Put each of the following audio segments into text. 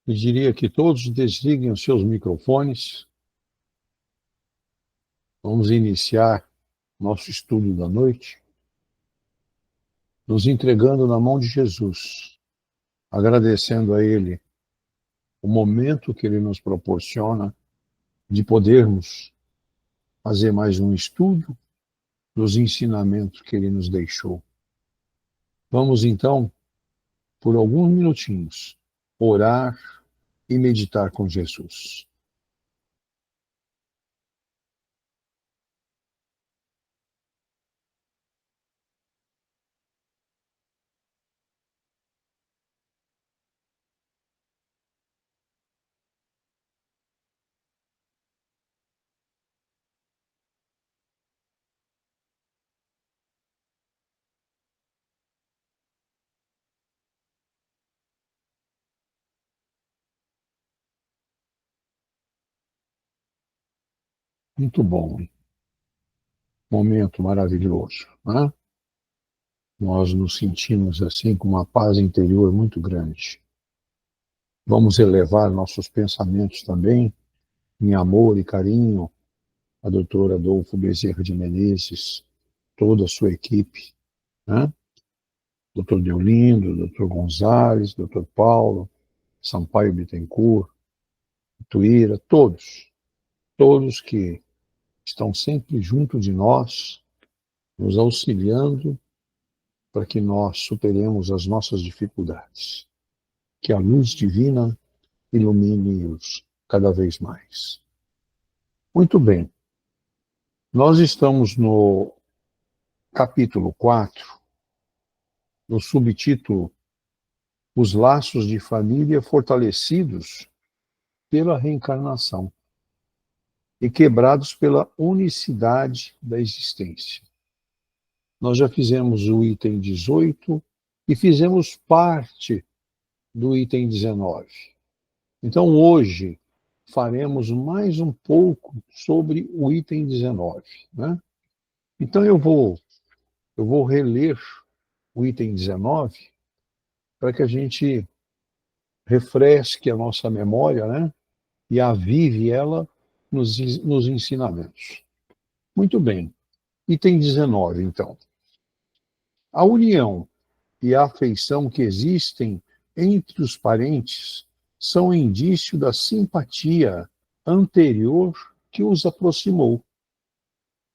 Pediria que todos desliguem os seus microfones. Vamos iniciar nosso estudo da noite, nos entregando na mão de Jesus, agradecendo a Ele o momento que Ele nos proporciona de podermos fazer mais um estudo dos ensinamentos que Ele nos deixou. Vamos então, por alguns minutinhos, orar e meditar com Jesus. Muito bom, momento maravilhoso, né? Nós nos sentimos assim com uma paz interior muito grande. Vamos elevar nossos pensamentos também em amor e carinho à doutora Adolfo Bezerra de Menezes, toda a sua equipe, né? Doutor Deolindo, doutor Gonzalez, doutor Paulo, Sampaio Bittencourt, Tuíra, todos que estão sempre junto de nós, nos auxiliando para que nós superemos as nossas dificuldades. Que a luz divina ilumine-os cada vez mais. Muito bem. Nós estamos no capítulo 4, no subtítulo Os laços de família fortalecidos pela reencarnação e quebrados pela unicidade da existência. Nós já fizemos o item 18 e fizemos parte do item 19. Então, hoje, faremos mais um pouco sobre o item 19. Né? Então, eu vou reler o item 19 para que a gente refresque a nossa memória, né? E avive ela nos ensinamentos. Muito bem. Item 19, então. A união e a afeição que existem entre os parentes são indício da simpatia anterior que os aproximou.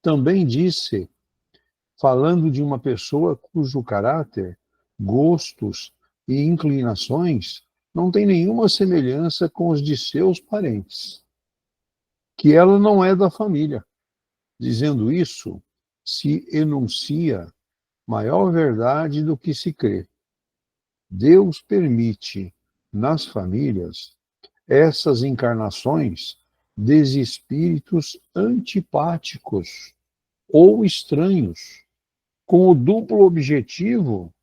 Também disse, falando de uma pessoa cujo caráter, gostos e inclinações não têm nenhuma semelhança com os de seus parentes, que ela não é da família. Dizendo isso, se enuncia maior verdade do que se crê. Deus permite, nas famílias, essas encarnações de espíritos antipáticos ou estranhos, com o duplo objetivo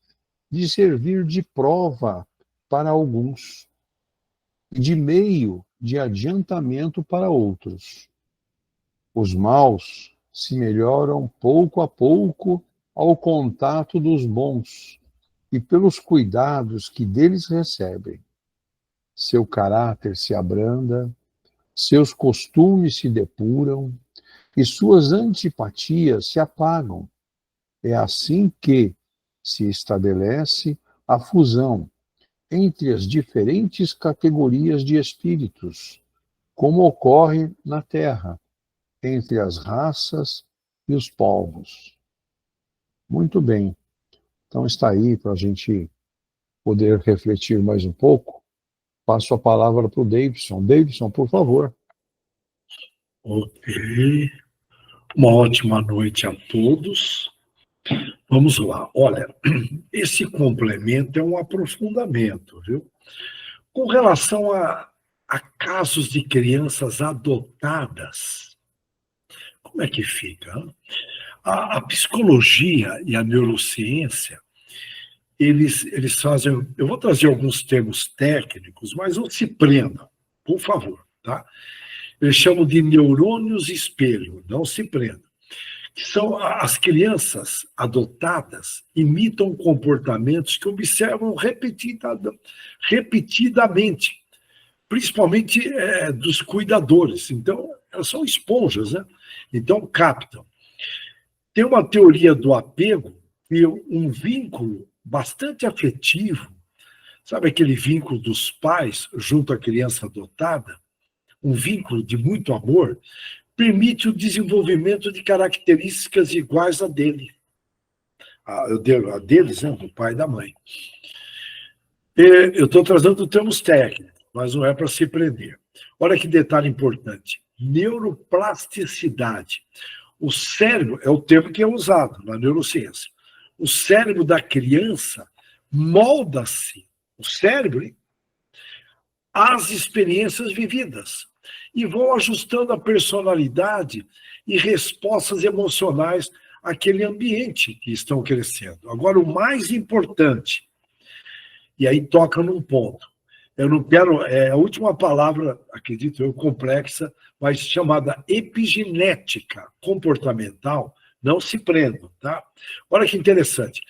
de servir de prova para alguns e de meio de adiantamento para outros. Os maus se melhoram pouco a pouco ao contato dos bons e pelos cuidados que deles recebem. Seu caráter se abranda, seus costumes se depuram e suas antipatias se apagam. É assim que se estabelece a fusão entre as diferentes categorias de espíritos, como ocorre na Terra, entre as raças e os povos. Muito bem. Então está aí para a gente poder refletir mais um pouco. Passo a palavra para o Davidson. Davidson, por favor. Ok. Uma ótima noite a todos. Vamos lá. Olha, esse complemento é um aprofundamento, viu? Com relação a casos de crianças adotadas, como é que fica? A psicologia e a neurociência, eles fazem... Eu vou trazer alguns termos técnicos, mas não se prendam, por favor, tá? Eles chamam de neurônios espelho, não se prendam. Que são as crianças adotadas imitam comportamentos que observam repetidamente. principalmente dos cuidadores. Então, elas são esponjas, né? Então, captam. Tem uma teoria do apego e um vínculo bastante afetivo, sabe aquele vínculo dos pais junto à criança adotada? Um vínculo de muito amor, permite o desenvolvimento de características iguais a dele. A deles, né? Do pai e da mãe. Eu estou trazendo termos técnicos, mas não é para se prender. Olha que detalhe importante. Neuroplasticidade. O cérebro é o termo que é usado na neurociência. O cérebro da criança molda-se, o cérebro, às experiências vividas e vão ajustando a personalidade e respostas emocionais àquele ambiente que estão crescendo. Agora, o mais importante, e aí toca num ponto, eu não quero, a última palavra, acredito eu, complexa, mas chamada epigenética comportamental, não se prendam, tá? Olha que interessante.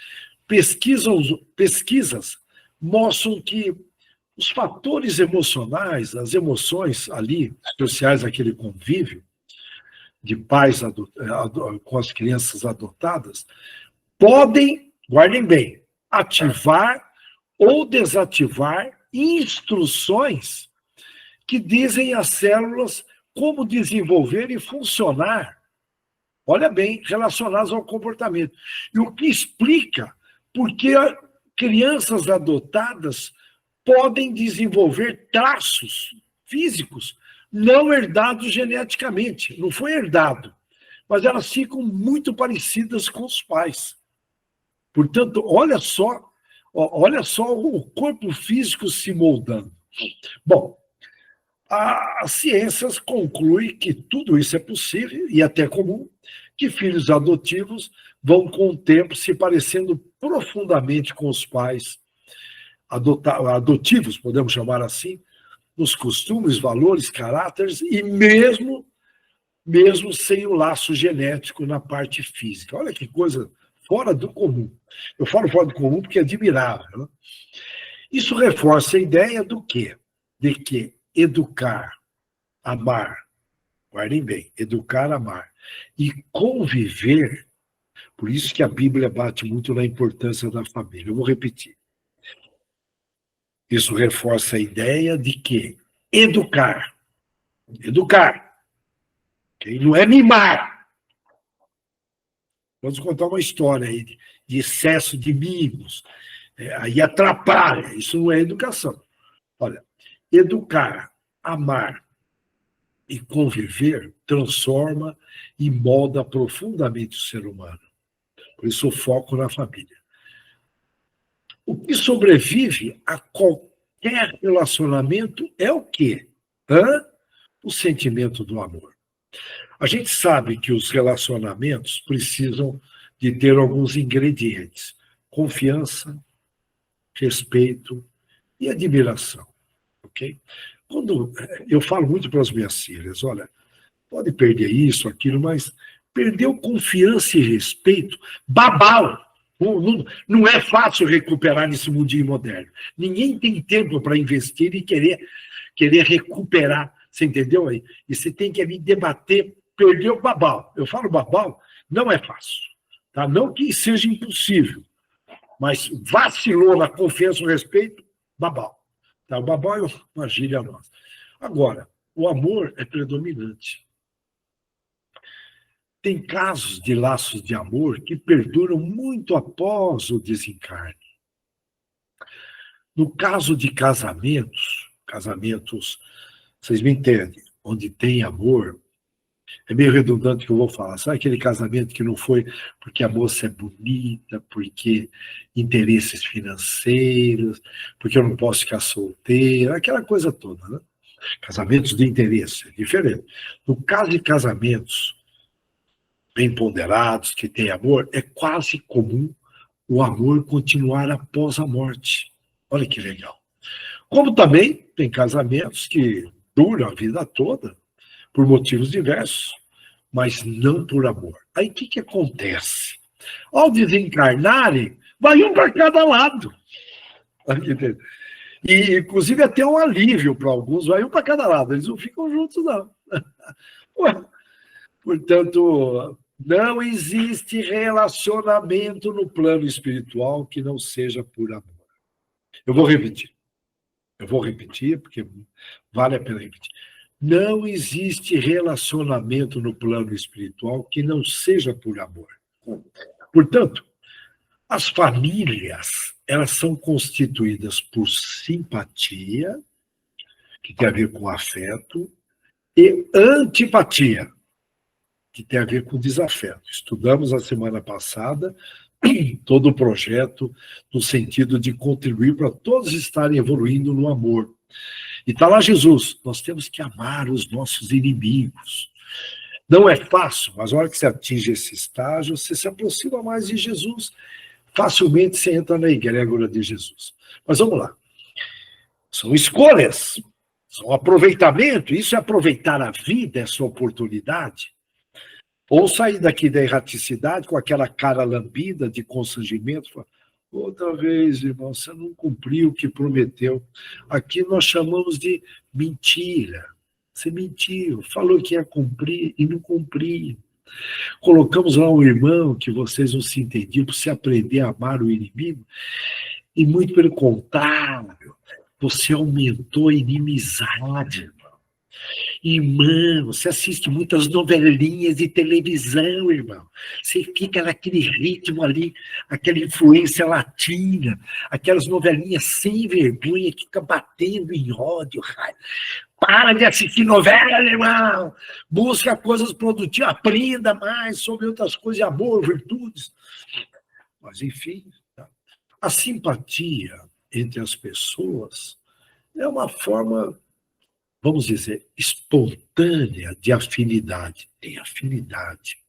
Pesquisas mostram que os fatores emocionais, as emoções ali, sociais daquele convívio, de pais com as crianças adotadas, podem, guardem bem, ativar ou desativar instruções que dizem às células como desenvolver e funcionar, olha bem, relacionadas ao comportamento. E o que explica por que crianças adotadas podem desenvolver traços físicos não herdados geneticamente. Não foi herdado, mas elas ficam muito parecidas com os pais. Portanto, olha só o corpo físico se moldando. Bom, as ciências concluem que tudo isso é possível e até comum, que filhos adotivos vão com o tempo se parecendo profundamente com os pais adotivos, podemos chamar assim, nos costumes, valores, caráteres e mesmo sem o laço genético na parte física. Olha que coisa fora do comum. Eu falo fora do comum porque é admirável, né? Isso reforça a ideia do quê? De que educar, amar, guardem bem, educar, amar e conviver, por isso que a Bíblia bate muito na importância da família. Eu vou repetir. Isso reforça a ideia de que educar, okay? Não é mimar. Vamos contar uma história aí de excesso de mimos, aí atrapalha, isso não é educação. Olha, educar, amar e conviver transforma e molda profundamente o ser humano. Por isso o foco na família. O que sobrevive a qualquer relacionamento é o quê? O sentimento do amor. A gente sabe que os relacionamentos precisam de ter alguns ingredientes: confiança, respeito e admiração. Ok? Quando eu falo muito para as minhas filhas, olha, pode perder isso, aquilo, mas perdeu confiança e respeito, babau. Não é fácil recuperar nesse mundinho moderno. Ninguém tem tempo para investir e querer recuperar. Você entendeu aí? E você tem que ali debater, perder o babau. Eu falo babau, não é fácil. Tá? Não que seja impossível, mas vacilou na confiança e respeito, babau. Tá? O babau é uma gíria nossa. Agora, o amor é predominante. Tem casos de laços de amor que perduram muito após o desencarne. No caso de casamentos, vocês me entendem, onde tem amor, é meio redundante o que eu vou falar. Sabe aquele casamento que não foi porque a moça é bonita, porque interesses financeiros, porque eu não posso ficar solteira, aquela coisa toda, né? Casamentos de interesse, é diferente. No caso de casamentos bem ponderados, que têm amor, é quase comum o amor continuar após a morte. Olha que legal. Como também tem casamentos que duram a vida toda, por motivos diversos, mas não por amor. Aí o que acontece? Ao desencarnarem, vai um para cada lado. E, inclusive, até um alívio para alguns, vai um para cada lado, eles não ficam juntos, não. Ué, portanto, não existe relacionamento no plano espiritual que não seja por amor. Eu vou repetir, porque vale a pena repetir. Não existe relacionamento no plano espiritual que não seja por amor. Portanto, as famílias, elas são constituídas por simpatia, que tem a ver com afeto, e antipatia, que tem a ver com desafeto. Estudamos a semana passada todo o projeto no sentido de contribuir para todos estarem evoluindo no amor. E está lá Jesus, nós temos que amar os nossos inimigos. Não é fácil, mas na hora que você atinge esse estágio, você se aproxima mais de Jesus. Facilmente você entra na egrégora de Jesus. Mas vamos lá. São escolhas, são aproveitamento. Isso é aproveitar a vida, essa oportunidade. Ou sair daqui da erraticidade com aquela cara lambida de constrangimento. Outra vez, irmão, você não cumpriu o que prometeu. Aqui nós chamamos de mentira. Você mentiu, falou que ia cumprir e não cumpriu. Colocamos lá um irmão que vocês não se entendiam para você aprender a amar o inimigo. E muito pelo contrário, você aumentou a inimizade, irmão. Irmão, você assiste muitas novelinhas de televisão, irmão. Você fica naquele ritmo ali, aquela influência latina, aquelas novelinhas sem vergonha que fica batendo em ódio, raiva. Para de assistir novela, irmão. Busca coisas produtivas, aprenda mais sobre outras coisas, amor, virtudes. Mas, enfim, a simpatia entre as pessoas é uma forma, vamos dizer, espontânea de afinidade. Tem afinidade.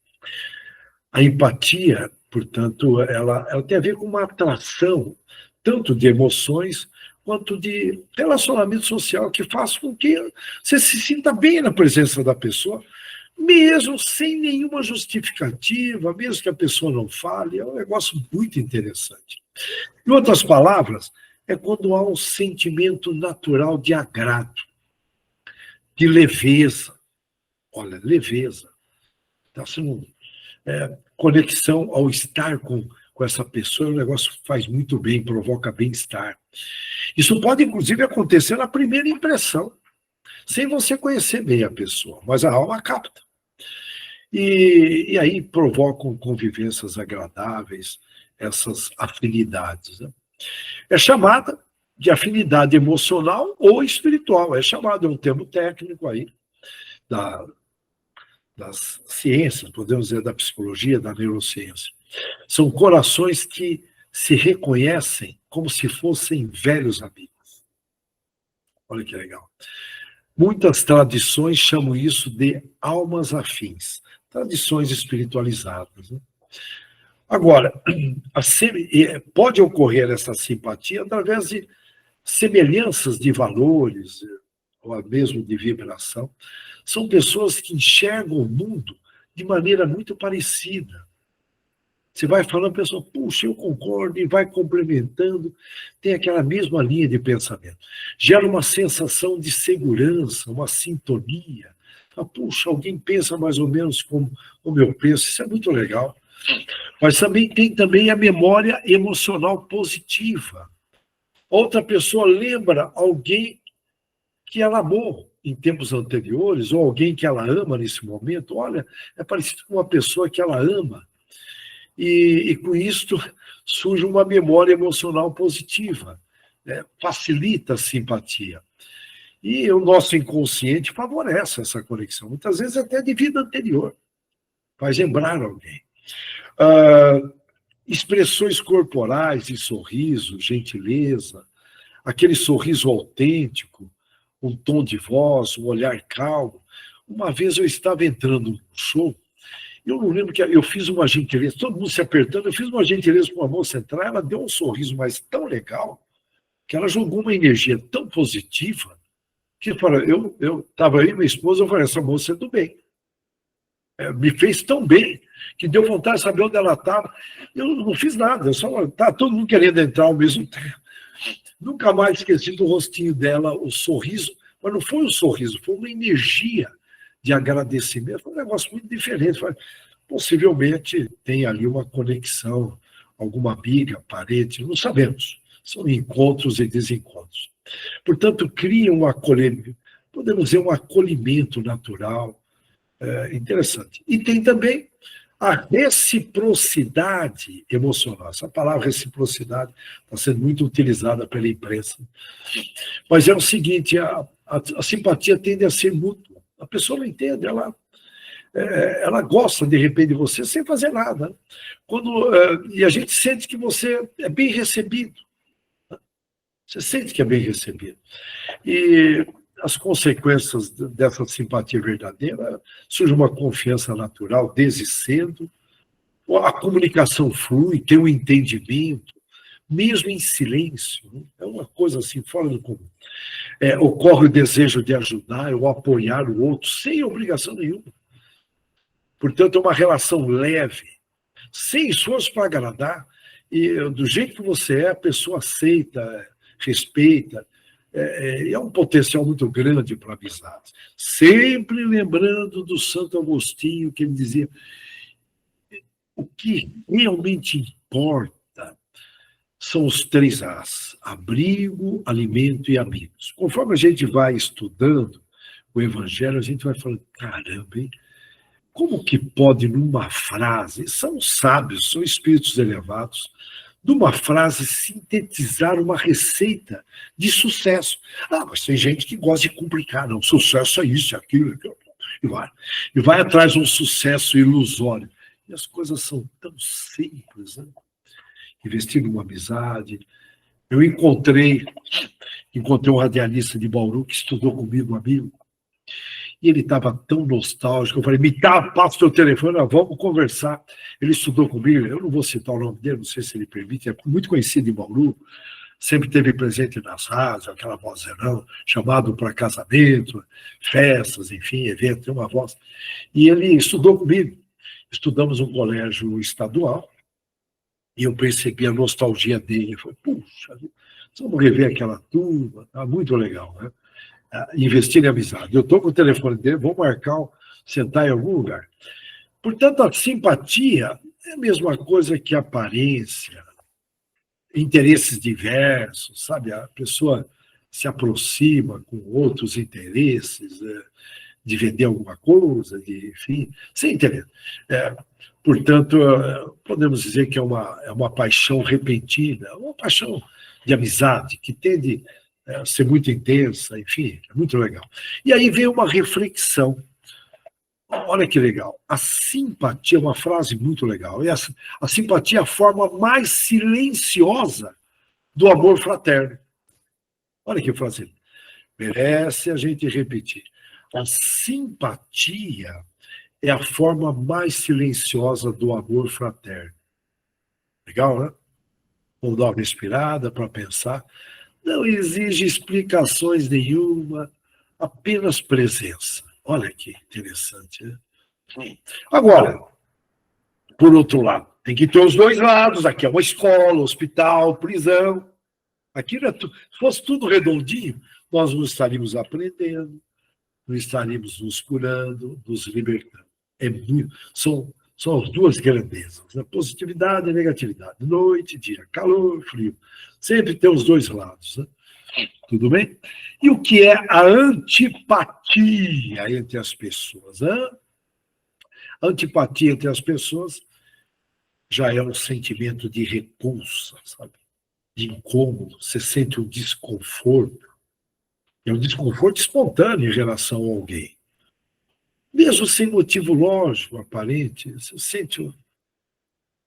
A empatia, portanto, ela tem a ver com uma atração, tanto de emoções, quanto de relacionamento social, que faz com que você se sinta bem na presença da pessoa, mesmo sem nenhuma justificativa, mesmo que a pessoa não fale. É um negócio muito interessante. Em outras palavras, é quando há um sentimento natural de agrado, de leveza. Olha, leveza. Então, assim, conexão ao estar com essa pessoa, o negócio faz muito bem, provoca bem-estar. Isso pode, inclusive, acontecer na primeira impressão, sem você conhecer bem a pessoa, mas a alma capta. E aí provocam convivências agradáveis, essas afinidades. Né? É chamada de afinidade emocional ou espiritual, é chamado, é um termo técnico aí, das ciências, podemos dizer, da psicologia, da neurociência. São corações que se reconhecem como se fossem velhos amigos. Olha que legal. Muitas tradições chamam isso de almas afins, tradições espiritualizadas. Né? Agora, pode ocorrer essa simpatia através de semelhanças de valores, ou mesmo de vibração. São pessoas que enxergam o mundo de maneira muito parecida. Você vai falando, a pessoa, puxa, eu concordo, e vai complementando, tem aquela mesma linha de pensamento. Gera uma sensação de segurança, uma sintonia. Puxa, alguém pensa mais ou menos como eu penso, isso é muito legal. Mas também tem a memória emocional positiva. Outra pessoa lembra alguém que ela amou em tempos anteriores, ou alguém que ela ama nesse momento. Olha, é parecido com uma pessoa que ela ama. E com isto surge uma memória emocional positiva, né? Facilita a simpatia. E o nosso inconsciente favorece essa conexão, muitas vezes até de vida anterior, faz lembrar alguém. Expressões corporais de sorriso, gentileza, aquele sorriso autêntico, um tom de voz, um olhar calmo. Uma vez eu estava entrando no show, eu não lembro que eu fiz uma gentileza, todo mundo se apertando, eu fiz uma gentileza para uma moça entrar, ela deu um sorriso, mas tão legal, que ela jogou uma energia tão positiva, que eu estava aí, minha esposa, eu falei, essa moça é do bem. Me fez tão bem, que deu vontade de saber onde ela estava. Eu não fiz nada, só tá todo mundo querendo entrar ao mesmo tempo. Nunca mais esqueci do rostinho dela, o sorriso, mas não foi um sorriso, foi uma energia de agradecimento, foi um negócio muito diferente. Possivelmente tem ali uma conexão, alguma amiga, parente, não sabemos. São encontros e desencontros. Portanto, cria um acolhimento, podemos dizer, um acolhimento natural, interessante. E tem também a reciprocidade emocional. Essa palavra reciprocidade está sendo muito utilizada pela imprensa. Mas é o seguinte, a simpatia tende a ser mútua. A pessoa não entende, ela gosta, de repente, de você sem fazer nada. E a gente sente que você é bem recebido. Você sente que é bem recebido. E as consequências dessa simpatia verdadeira, surge uma confiança natural desde cedo, a comunicação flui, tem um entendimento, mesmo em silêncio, né? É uma coisa assim, fora do comum. Ocorre o desejo de ajudar ou apoiar o outro, sem obrigação nenhuma. Portanto, é uma relação leve, sem esforço para agradar, e do jeito que você é, a pessoa aceita, respeita, é um potencial muito grande para amizades. Sempre lembrando do Santo Agostinho, que ele dizia: o que realmente importa são os 3 As: abrigo, alimento e amigos. Conforme a gente vai estudando o Evangelho, a gente vai falando, caramba, hein? Como que pode, numa frase, são sábios, são espíritos elevados, numa frase, sintetizar uma receita de sucesso. Mas tem gente que gosta de complicar, não, sucesso é isso, é aquilo, e vai atrás de um sucesso ilusório. E as coisas são tão simples, né? Investir numa amizade. Eu encontrei um radialista de Bauru que estudou comigo, um amigo, e ele estava tão nostálgico. Eu falei, passa o teu telefone, vamos conversar. Ele estudou comigo, eu não vou citar o nome dele, não sei se ele permite, é muito conhecido em Bauru, sempre esteve presente nas rádios, aquela vozeirão, chamado para casamento, festas, enfim, eventos, tem uma voz. E ele estudou comigo. Estudamos um colégio estadual, e eu percebi a nostalgia dele. Eu falei, puxa, vamos rever aquela turma, tá muito legal, né? Investir em amizade. Eu estou com o telefone dele, vou marcar, sentar em algum lugar. Portanto, a simpatia é a mesma coisa que a aparência, interesses diversos, sabe? A pessoa se aproxima com outros interesses, de vender alguma coisa, enfim, sem entender. Portanto, podemos dizer que é uma paixão repentina, uma paixão de amizade, que tende a ser muito intensa, enfim, é muito legal. E aí vem uma reflexão. Olha que legal. A simpatia é uma frase muito legal. E a simpatia é a forma mais silenciosa do amor fraterno. Olha que frase. Merece a gente repetir. A simpatia é a forma mais silenciosa do amor fraterno. Legal, né? Vamos dar uma respirada para pensar. Não exige explicações nenhuma, apenas presença. Olha que interessante, né? Agora, por outro lado, tem que ter os 2 lados. Aqui é uma escola, hospital, prisão. Aqui, se fosse tudo redondinho, nós não estaríamos aprendendo, não estaríamos nos curando, nos libertando. São as 2 grandezas, né? Positividade e negatividade. Noite, dia, calor, frio. Sempre tem os 2 lados, né? Tudo bem? E o que é a antipatia entre as pessoas? Né? A antipatia entre as pessoas já é um sentimento de repulsa, sabe? De incômodo, você sente um desconforto. É um desconforto espontâneo em relação a alguém. Mesmo sem motivo lógico, aparente, você sente...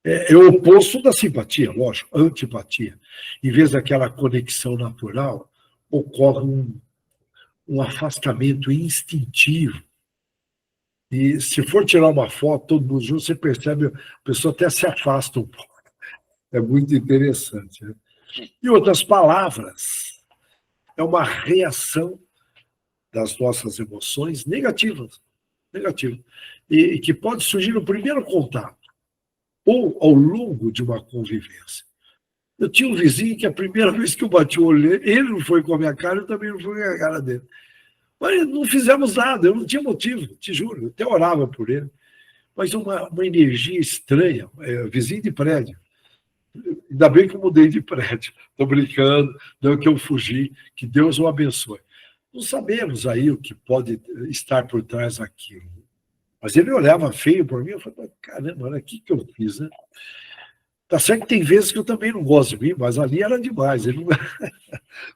É o oposto da simpatia, lógico, antipatia. Em vez daquela conexão natural, ocorre um afastamento instintivo. E se for tirar uma foto, todo mundo junto, você percebe, a pessoa até se afasta um pouco. É muito interessante, né? Em outras palavras, é uma reação das nossas emoções negativas. E que pode surgir no primeiro contato, ou ao longo de uma convivência. Eu tinha um vizinho que a primeira vez que eu bati o olho, ele não foi com a minha cara, eu também não fui com a cara dele. Mas não fizemos nada, eu não tinha motivo, te juro, eu até orava por ele. Mas uma energia estranha, vizinho de prédio. Ainda bem que eu mudei de prédio. Estou brincando, não que eu fugi, que Deus o abençoe. Não sabemos aí o que pode estar por trás daquilo. Mas ele olhava feio por mim, eu falei, caramba, olha o que eu fiz, né? Tá certo que tem vezes que eu também não gosto de mim, mas ali era demais, ele não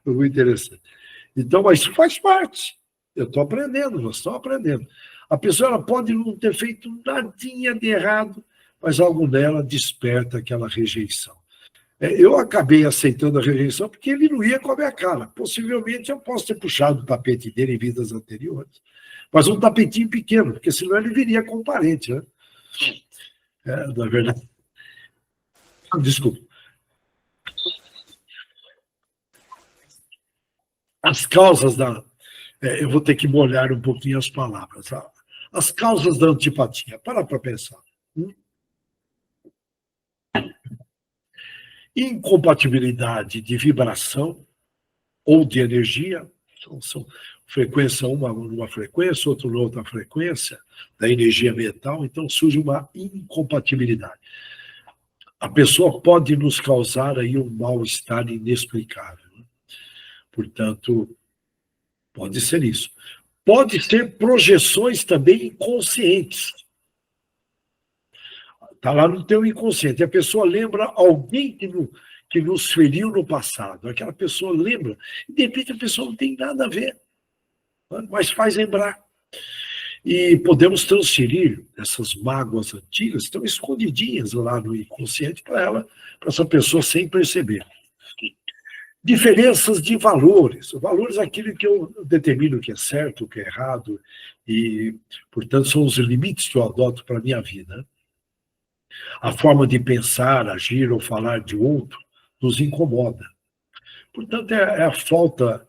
foi muito interessante. Então, mas isso faz parte. Eu estou aprendendo, nós estamos aprendendo. A pessoa ela pode não ter feito nadinha de errado, mas algo nela desperta aquela rejeição. Eu acabei aceitando a rejeição porque ele não ia com a minha cara. Possivelmente eu posso ter puxado o tapete dele em vidas anteriores, mas um tapetinho pequeno, porque senão ele viria com um parente, né? Na verdade. Desculpa. As causas da... eu vou ter que molhar um pouquinho as palavras. Tá? As causas da antipatia. Para pensar. Incompatibilidade de vibração ou de energia, são frequência uma numa frequência, outra noutra frequência, da energia mental, então surge uma incompatibilidade. A pessoa pode nos causar aí um mal-estar inexplicável. Né? Portanto, pode ser isso. Pode ser projeções também inconscientes. Está lá no teu inconsciente. A pessoa lembra alguém que nos feriu no passado. Aquela pessoa lembra. E, de repente, a pessoa não tem nada a ver, mas faz lembrar. E podemos transferir essas mágoas antigas, estão escondidinhas lá no inconsciente para essa pessoa sem perceber. Diferenças de valores. Valores é aquilo que eu determino que é certo, que é errado, e, portanto, são os limites que eu adoto para a minha vida. A forma de pensar, agir ou falar de outro nos incomoda. Portanto, é a falta,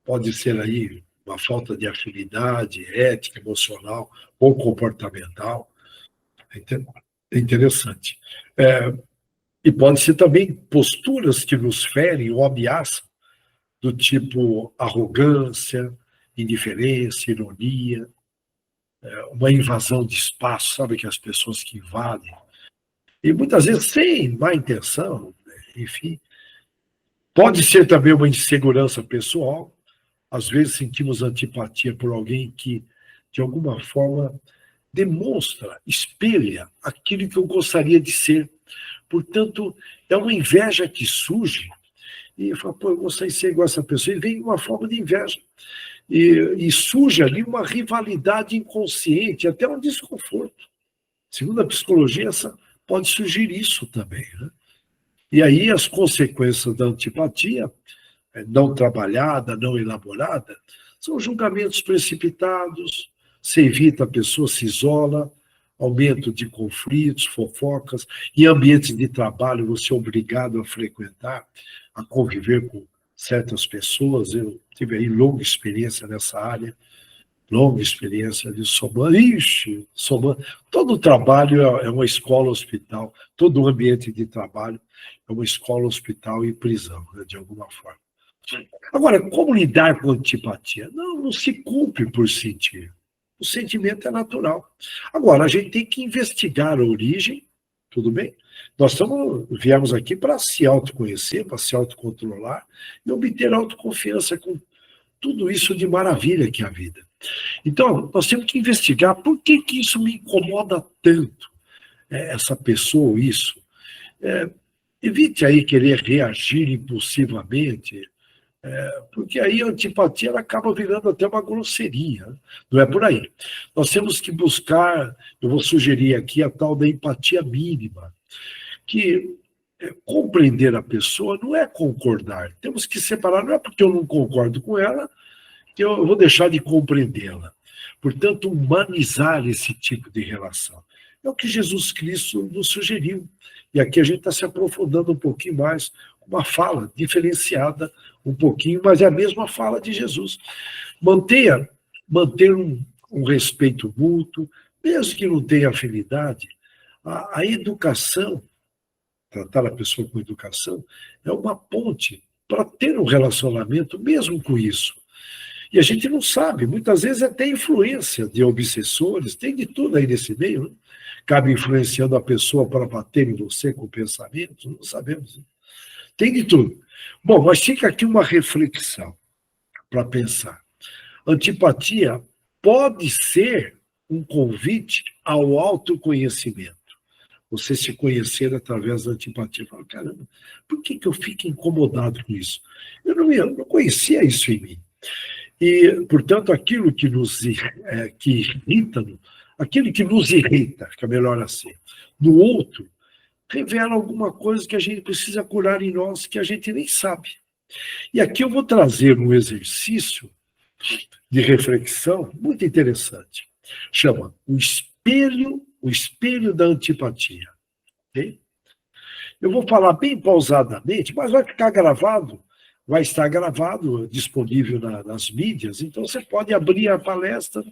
pode ser aí uma falta de afinidade ética, emocional ou comportamental. É interessante. E pode ser também posturas que nos ferem ou ameaçam, do tipo arrogância, indiferença, ironia, uma invasão de espaço, sabe, que as pessoas que invadem. E muitas vezes sem má intenção, enfim. Pode ser também uma insegurança pessoal. Às vezes sentimos antipatia por alguém que, de alguma forma, demonstra, espelha aquilo que eu gostaria de ser. Portanto, é uma inveja que surge e fala, pô, eu gostaria de ser igual a essa pessoa. E vem uma forma de inveja. E surge ali uma rivalidade inconsciente, até um desconforto. Segundo a psicologia, pode surgir isso também, né? E aí as consequências da antipatia, não trabalhada, não elaborada, são julgamentos precipitados, se evita a pessoa, se isola, aumento de conflitos, fofocas, em ambientes de trabalho você é obrigado a frequentar, a conviver com certas pessoas. Eu tive aí longa experiência nessa área, longa experiência de somando. Ixi, somando. Todo trabalho é uma escola hospital, todo ambiente de trabalho é uma escola hospital e prisão, né, de alguma forma. Agora, como lidar com antipatia? Não se culpe por sentir. O sentimento é natural. Agora, a gente tem que investigar a origem, tudo bem? Nós viemos aqui para se autoconhecer, para se autocontrolar e obter autoconfiança com tudo isso de maravilha que é a vida. Então, nós temos que investigar por que isso me incomoda tanto, essa pessoa ou isso. Evite aí querer reagir impulsivamente, porque aí a antipatia ela acaba virando até uma grosseria, não é por aí. Nós temos que buscar, eu vou sugerir aqui a tal da empatia mínima, que compreender a pessoa não é concordar, temos que separar, não é porque eu não concordo com ela que eu vou deixar de compreendê-la. Portanto, humanizar esse tipo de relação. É o que Jesus Cristo nos sugeriu. E aqui a gente está se aprofundando um pouquinho mais, uma fala diferenciada um pouquinho, mas é a mesma fala de Jesus. Manter um respeito mútuo, mesmo que não tenha afinidade, a educação tratar a pessoa com educação, é uma ponte para ter um relacionamento mesmo com isso. E a gente não sabe, muitas vezes até influência de obsessores, tem de tudo aí nesse meio, né? Cabe influenciando a pessoa para bater em você com pensamentos, não sabemos. Né? Tem de tudo. Bom, mas fica aqui uma reflexão para pensar. Antipatia pode ser um convite ao autoconhecimento. Você se conhecer através da antipatia. Fala, caramba, por que eu fico incomodado com isso? Eu não conhecia isso em mim. E, portanto, aquilo que que irrita, aquilo que nos irrita, fica melhor assim, no outro, revela alguma coisa que a gente precisa curar em nós, que a gente nem sabe. E aqui eu vou trazer um exercício de reflexão muito interessante. Chama o espelho da antipatia. Okay? Eu vou falar bem pausadamente, mas vai ficar gravado, vai estar gravado, disponível nas mídias, então você pode abrir a palestra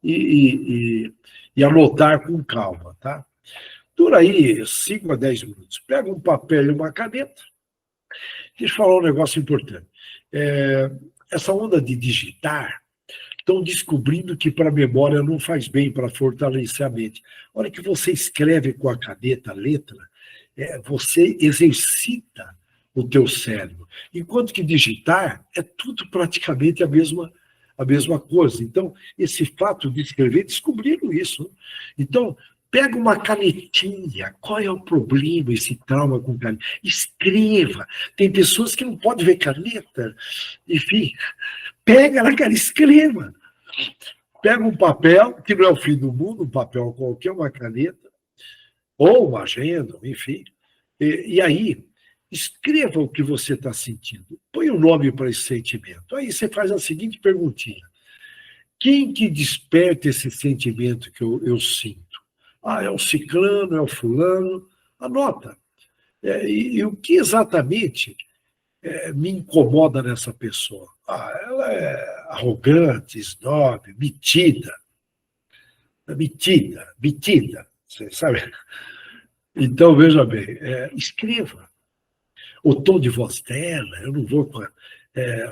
e anotar com calma, tá? Dura aí 5 a 10 minutos. Pega um papel e uma caneta. Deixa eu falar um negócio importante. Essa onda de digitar, estão descobrindo que para a memória não faz bem para fortalecer a mente. A hora que você escreve com a caneta a letra, você exercita o teu cérebro. Enquanto que digitar é tudo praticamente a mesma coisa. Então, esse fato de escrever, descobriram isso. Então, pega uma canetinha. Qual é o problema, esse trauma com caneta? Escreva. Tem pessoas que não podem ver caneta. Enfim, pega na cara, escreva. Pega um papel, que não é o fim do mundo, um papel qualquer, uma caneta, ou uma agenda, enfim. E aí, escreva o que você está sentindo. Põe um nome para esse sentimento. Aí você faz a seguinte perguntinha. Quem que desperta esse sentimento que eu sinto? É o ciclano, é o fulano. Anota. E o que exatamente me incomoda nessa pessoa? Ela é arrogante, snob, metida. Metida. Você sabe? Então, veja bem, escreva. O tom de voz dela, eu não vou...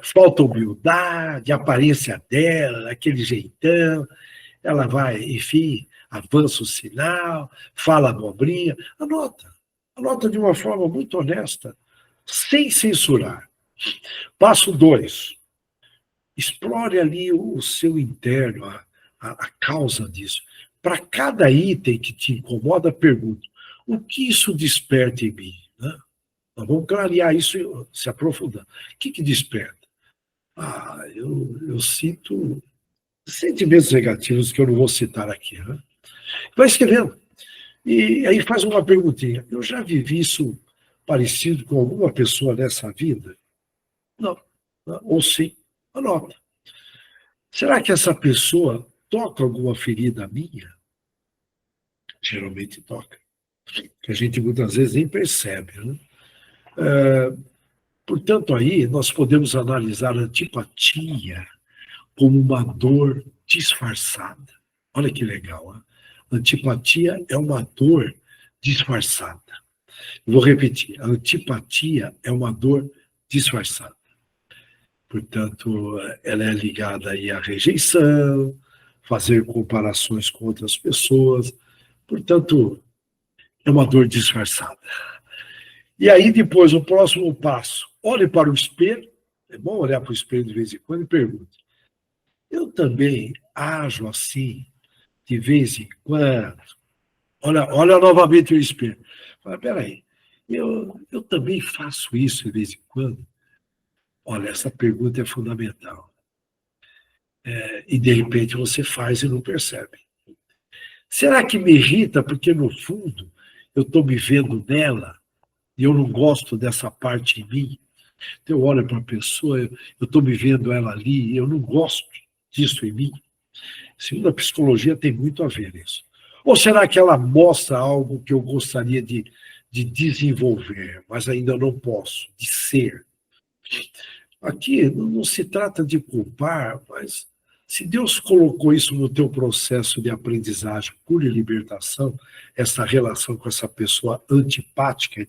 falta humildade, a aparência dela, aquele jeitão, ela vai, enfim, avança o sinal, fala abobrinha, anota de uma forma muito honesta, sem censurar. Passo 2, explore ali o seu interno, a causa disso. Para cada item que te incomoda, pergunta, o que isso desperta em mim? Né? Nós vamos clarear isso, se aprofundar. O que desperta? Eu sinto sentimentos negativos que eu não vou citar aqui. Né? Vai escrevendo. E aí faz uma perguntinha. Eu já vivi isso parecido com alguma pessoa nessa vida? Não. Ou sim, anota. Será que essa pessoa toca alguma ferida minha? Geralmente toca. Que a gente muitas vezes nem percebe. Né? Portanto, aí nós podemos analisar a antipatia como uma dor disfarçada. Olha que legal. Hein? Antipatia é uma dor disfarçada. Vou repetir. A antipatia é uma dor disfarçada. Portanto, ela é ligada aí à rejeição, fazer comparações com outras pessoas. Portanto, é uma dor disfarçada. E aí, depois, o próximo passo. Olhe para o espelho. É bom olhar para o espelho de vez em quando e pergunte. Eu também ajo assim, de vez em quando. Olha novamente o espelho. Fala, peraí, eu também faço isso de vez em quando? Olha, essa pergunta é fundamental. E, de repente, você faz e não percebe. Será que me irrita porque, no fundo, eu estou me vendo nela e eu não gosto dessa parte em mim? Então, eu olho para a pessoa, eu estou me vendo ela ali e eu não gosto disso em mim? Segundo a psicologia, tem muito a ver isso. Ou será que ela mostra algo que eu gostaria de desenvolver, mas ainda não posso, de ser? Aqui não se trata de culpar, mas Se Deus colocou isso no teu processo de aprendizagem, cura e libertação, essa relação com essa pessoa antipática,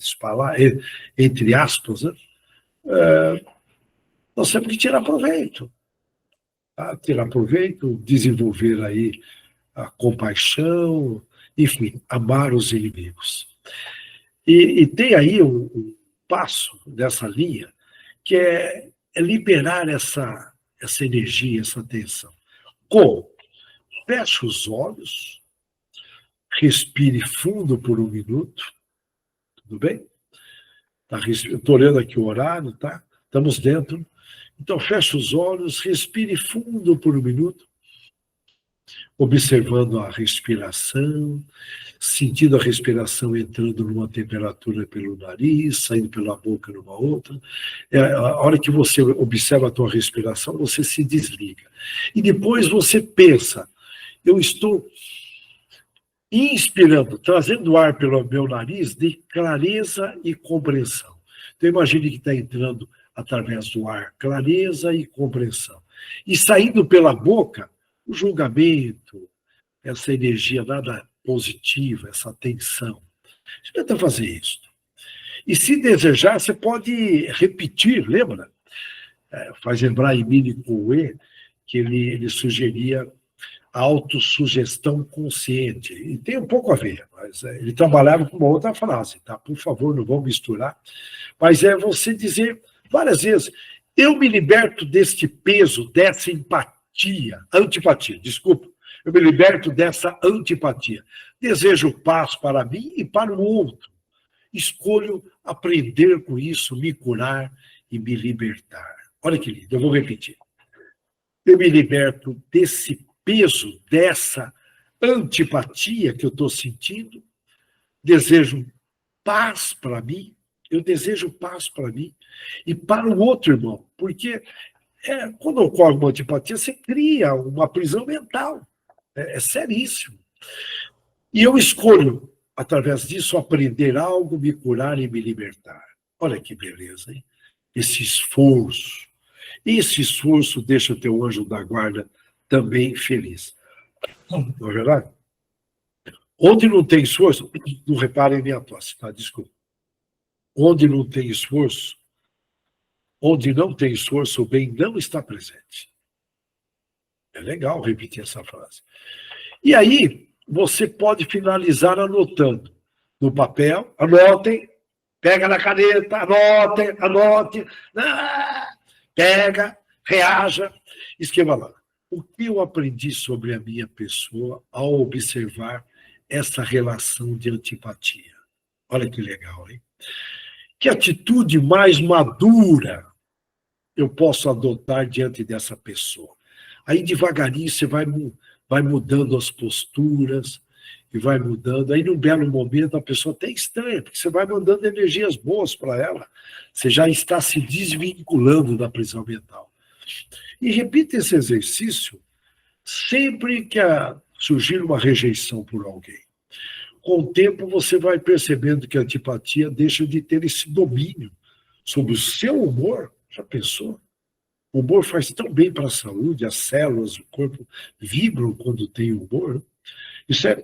entre aspas, né? Nós temos que tirar proveito. Tá? Tirar proveito, desenvolver aí a compaixão, enfim, amar os inimigos. E tem aí um passo dessa linha, que é liberar essa energia, essa tensão. Como? Feche os olhos, respire fundo por 1 minuto, tudo bem? Estou olhando aqui o horário, tá? Estamos dentro. Então, feche os olhos, respire fundo por 1 minuto, observando a respiração, sentindo a respiração entrando numa temperatura pelo nariz, saindo pela boca numa outra. A hora que você observa a tua respiração, você se desliga. E depois você pensa, eu estou inspirando, trazendo ar pelo meu nariz de clareza e compreensão. Então imagine que está entrando através do ar, clareza e compreensão. E saindo pela boca, o julgamento, essa energia nada positiva, essa tensão. Tenta fazer isso. E se desejar, você pode repetir, lembra? Faz lembrar Emile Coué, que ele sugeria a autossugestão consciente. E tem um pouco a ver, mas ele trabalhava com uma outra frase, tá? Por favor, não vamos misturar. Mas é você dizer várias vezes, eu me liberto deste peso, dessa antipatia, desculpa. Eu me liberto dessa antipatia. Desejo paz para mim e para o outro. Escolho aprender com isso, me curar e me libertar. Olha que lindo, eu vou repetir. Eu me liberto desse peso, dessa antipatia que eu estou sentindo. Desejo paz para mim. Eu desejo paz para mim e para o outro, irmão. Porque quando ocorre uma antipatia, você cria uma prisão mental. É seríssimo. E eu escolho, através disso, aprender algo, me curar e me libertar. Olha que beleza, hein? Esse esforço. Esse esforço deixa o teu anjo da guarda também feliz. Não é verdade? Onde não tem esforço, não reparem em minha tosse, tá? Desculpa. Onde não tem esforço, o bem não está presente. É legal repetir essa frase. E aí, você pode finalizar anotando no papel, anotem, pega na caneta, anote, pega, reaja, escreva lá. O que eu aprendi sobre a minha pessoa ao observar essa relação de antipatia? Olha que legal, hein? Que atitude mais madura eu posso adotar diante dessa pessoa? Aí, devagarinho, você vai mudando as posturas e vai mudando. Aí, num belo momento, a pessoa até estranha, porque você vai mandando energias boas para ela. Você já está se desvinculando da prisão mental. E repita esse exercício sempre que surgir uma rejeição por alguém. Com o tempo, você vai percebendo que a antipatia deixa de ter esse domínio sobre o seu humor. Já pensou? O humor faz tão bem para a saúde, as células do corpo vibram quando tem humor. Isso é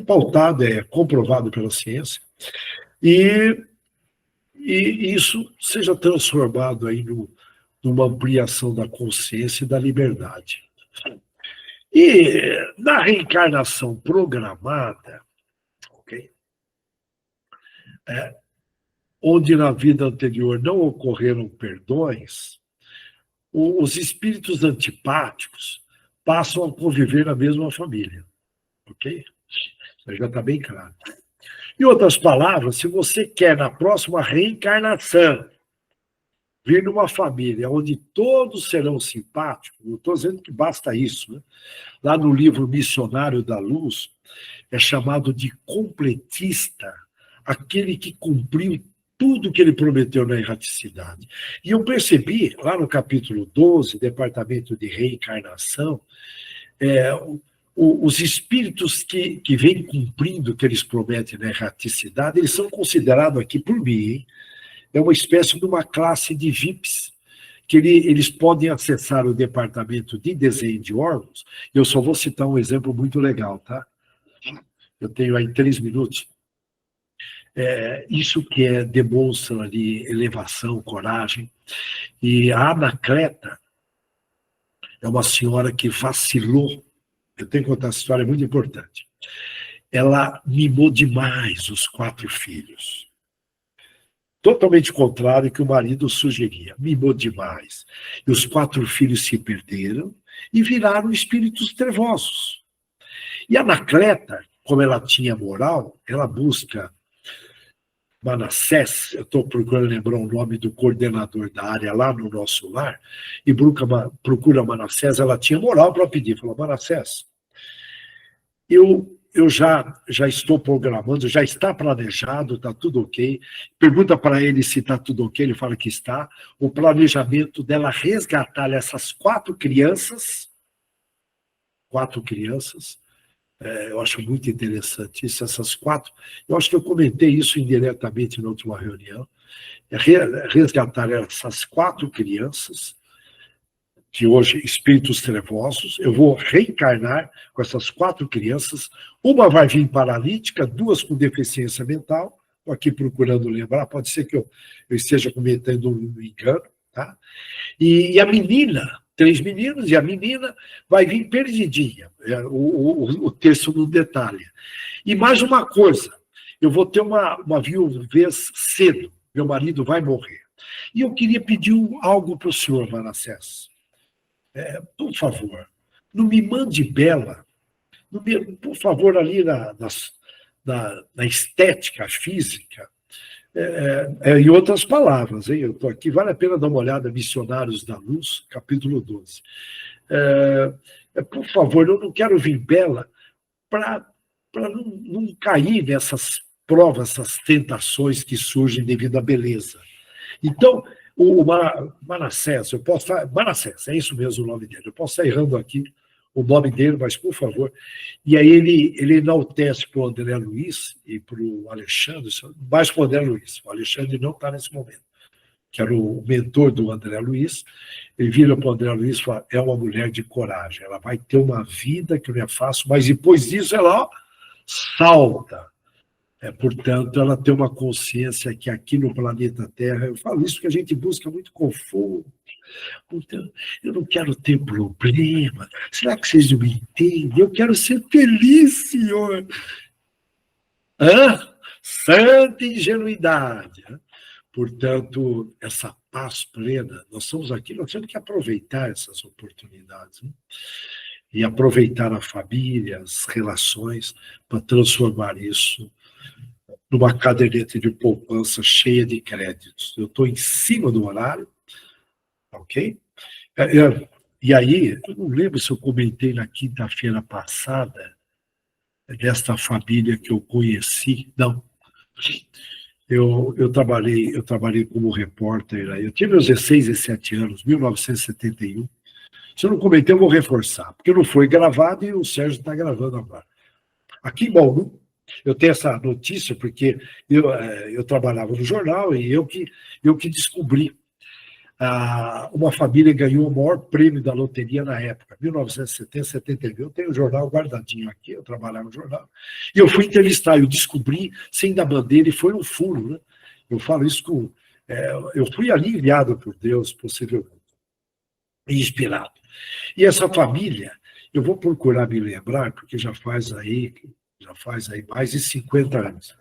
pautado, é comprovado pela ciência. E isso seja transformado aí numa ampliação da consciência e da liberdade. E na reencarnação programada, onde na vida anterior não ocorreram perdões, os espíritos antipáticos passam a conviver na mesma família. Ok? Isso já está bem claro. Em outras palavras, se você quer, na próxima reencarnação, vir numa família onde todos serão simpáticos, não estou dizendo que basta isso, né? Lá no livro Missionário da Luz, é chamado de completista, aquele que cumpriu tudo que ele prometeu na erraticidade. E eu percebi, lá no capítulo 12, Departamento de Reencarnação, os espíritos que vêm cumprindo o que eles prometem na erraticidade, eles são considerados aqui por mim, hein? É uma espécie de uma classe de VIPs, que eles podem acessar o departamento de desenho de órgãos. Eu só vou citar um exemplo muito legal, tá? Eu tenho aí 3 minutos. Isso que demonstra ali elevação, coragem. E a Anacleta é uma senhora que vacilou. Eu tenho que contar essa história, é muito importante. Ela mimou demais os 4 filhos. Totalmente contrário ao que o marido sugeria. Mimou demais. E os 4 filhos se perderam e viraram espíritos trevosos. E a Anacleta, como ela tinha moral, ela busca Manassés, eu estou procurando lembrar o nome do coordenador da área lá no nosso lar, e procura Manassés, ela tinha moral para pedir, falou, Manassés, eu já estou programando, já está planejado, está tudo ok. Pergunta para ele se está tudo ok, ele fala que está. O planejamento dela resgatar essas 4 crianças, eu acho muito interessante isso, essas 4. Eu acho que eu comentei isso indiretamente na última reunião. Resgatar essas 4 crianças, que hoje espíritos trevosos, eu vou reencarnar com essas 4 crianças, uma vai vir paralítica, 2 com deficiência mental, estou aqui procurando lembrar, pode ser que eu esteja cometendo um engano, tá? E a menina, 3 meninos, e a menina vai vir perdidinha, o texto não detalha. E mais uma coisa, eu vou ter uma viuvez cedo, meu marido vai morrer. E eu queria pedir algo para o senhor, Manassés. Por favor, não me mande Bela, por favor, ali na estética física, em outras palavras, hein? Eu estou aqui, vale a pena dar uma olhada, Missionários da Luz, capítulo 12. Por favor, eu não quero vir Bela para não cair nessas provas, essas tentações que surgem devido à beleza. Então, o Manassés, Manassés, é isso mesmo o nome dele, eu posso estar errando aqui o nome dele, mas por favor. E aí ele enaltece para o André Luiz e para o Alexandre, mais para o André Luiz, o Alexandre não está nesse momento, que era o mentor do André Luiz, ele vira para o André Luiz e fala, é uma mulher de coragem, ela vai ter uma vida que não é fácil, mas depois disso ela salta. Portanto, ela tem uma consciência que aqui no planeta Terra, eu falo isso que a gente busca muito conforto, portanto, eu não quero ter problema, será que vocês não me entendem? Eu quero ser feliz, senhor. Santa ingenuidade. Portanto, essa paz plena, nós estamos aqui, nós temos que aproveitar essas oportunidades, né? E aproveitar a família, as relações, para transformar isso numa caderneta de poupança cheia de créditos. Eu estou em cima do horário, ok? E aí, eu não lembro se eu comentei na quinta-feira passada, desta família que eu conheci, não. Eu trabalhei como repórter, eu tive meus 16 e 17 anos, 1971. Se eu não comentei, eu vou reforçar, porque não foi gravado e o Sérgio está gravando agora. Aqui em Bauru, eu tenho essa notícia porque eu trabalhava no jornal e eu que descobri. Uma família ganhou o maior prêmio da loteria na época, 1970, 71. Eu tenho o jornal guardadinho aqui, eu trabalhava no jornal. E eu fui entrevistar, eu descobri sem dar bandeira e foi um furo, né? Eu falo isso com... eu fui ali enviado por Deus, possivelmente, inspirado. E essa família, eu vou procurar me lembrar, porque já faz aí mais de 50 anos.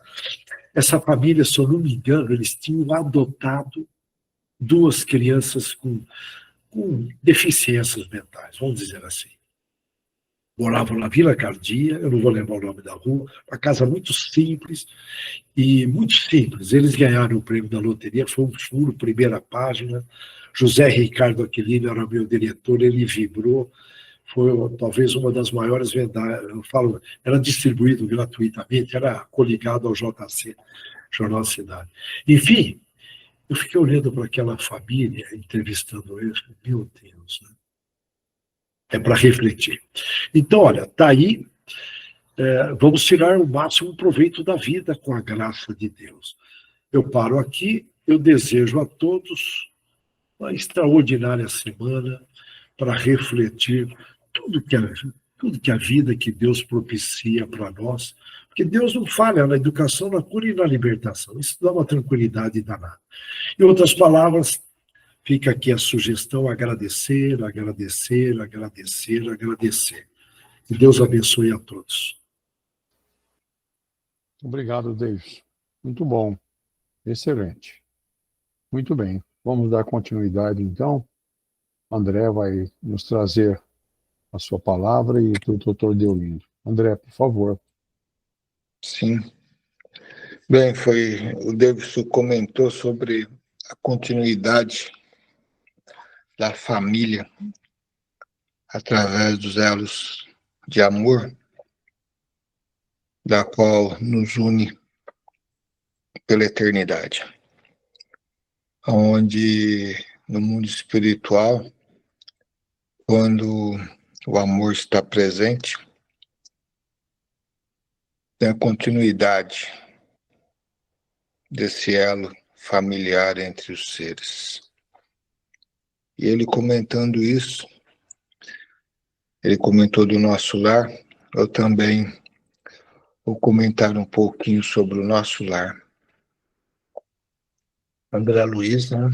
Essa família, se eu não me engano, eles tinham adotado 2 crianças com deficiências mentais, vamos dizer assim. Moravam na Vila Cardia, eu não vou lembrar o nome da rua, uma casa muito simples, e muito simples. Eles ganharam o prêmio da loteria, foi um furo, primeira página. José Ricardo Aquilino era meu diretor, ele vibrou, foi talvez uma das maiores vendas, eu falo, era distribuído gratuitamente, era coligado ao JC, Jornal Cidade. Enfim, eu fiquei olhando para aquela família, entrevistando eles, meu Deus, né? É para refletir. Então, olha, está aí, vamos tirar o máximo proveito da vida com a graça de Deus. Eu paro aqui, eu desejo a todos uma extraordinária semana para refletir tudo que, a, tudo que a vida que Deus propicia para nós, porque Deus não falha na educação, na cura e na libertação. Isso dá uma tranquilidade danada. Em outras palavras, fica aqui a sugestão: agradecer, agradecer, agradecer, agradecer. Que Deus abençoe a todos. Obrigado, Davis. Muito bom. Excelente. Muito bem. Vamos dar continuidade, então. André vai nos trazer a sua palavra e o doutor Deolindo. André, por favor. Sim. Bem, o Davidson comentou sobre a continuidade da família através dos elos de amor, da qual nos une pela eternidade. Onde no mundo espiritual, quando o amor está presente, tem a continuidade desse elo familiar entre os seres. E ele comentando isso, ele comentou do nosso lar, eu também vou comentar um pouquinho sobre o nosso lar. André Luiz, né?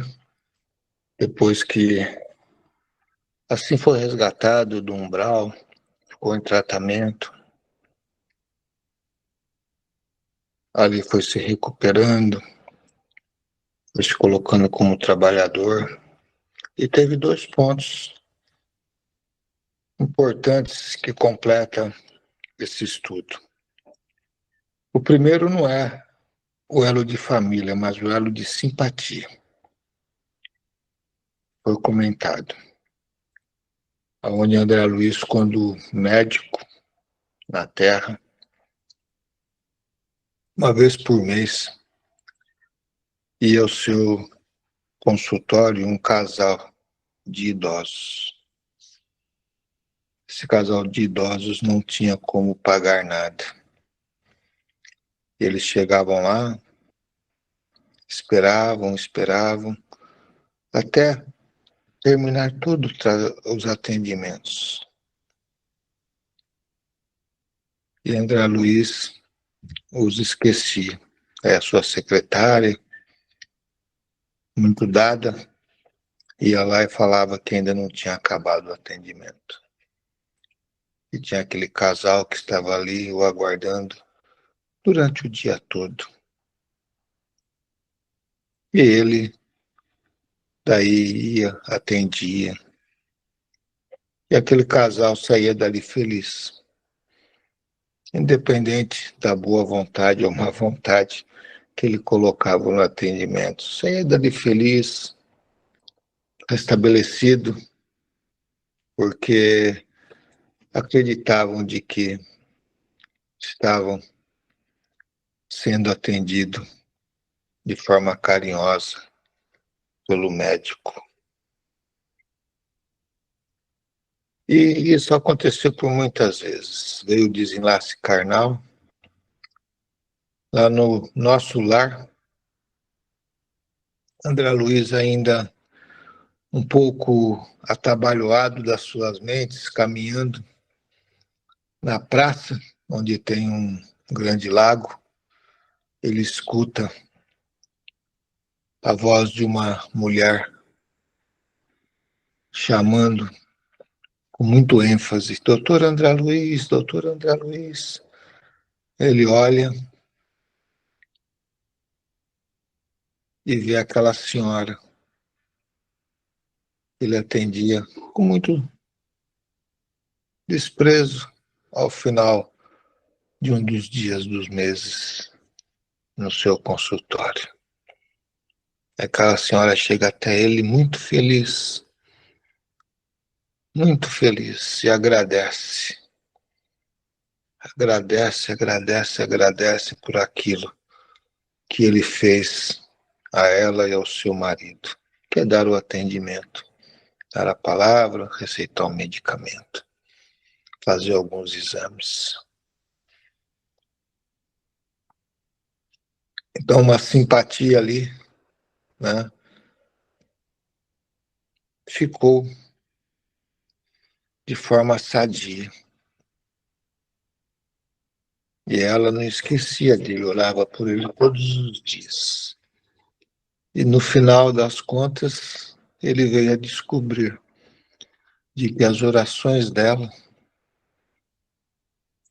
Depois que assim foi resgatado do umbral, ficou em tratamento, ali foi se recuperando, foi se colocando como trabalhador, e teve 2 pontos importantes que completam esse estudo. O primeiro não é o elo de família, mas o elo de simpatia. Foi comentado. Onde André Luiz, quando médico na Terra, uma vez por mês, ia ao seu consultório um casal de idosos. Esse casal de idosos não tinha como pagar nada. Eles chegavam lá, esperavam, até terminar tudo os atendimentos. E André Luiz os esquecia. A sua secretária, muito dada, ia lá e falava que ainda não tinha acabado o atendimento. E tinha aquele casal que estava ali o aguardando durante o dia todo. E ele daí ia, atendia. E aquele casal saía dali feliz. Independente da boa vontade ou má vontade que ele colocava no atendimento. Saía dali feliz, restabelecido, porque acreditavam de que estavam sendo atendidos de forma carinhosa pelo médico. E isso aconteceu por muitas vezes. Veio o desenlace carnal. Lá no nosso lar, André Luiz ainda um pouco atabalhoado das suas mentes, caminhando na praça, onde tem um grande lago, ele escuta a voz de uma mulher chamando com muito ênfase: Doutor André Luiz, doutor André Luiz. Ele olha e vê aquela senhora. Ele atendia com muito desprezo ao final de um dos dias dos meses no seu consultório. Aquela senhora chega até ele muito feliz, e agradece. Agradece por aquilo que ele fez a ela e ao seu marido, que é dar o atendimento, dar a palavra, receitar o medicamento, fazer alguns exames. Então, uma simpatia ali, né? ficou de forma sadia. E ela não esquecia dele, orava por ele todos os dias. E no final das contas, ele veio a descobrir de que as orações dela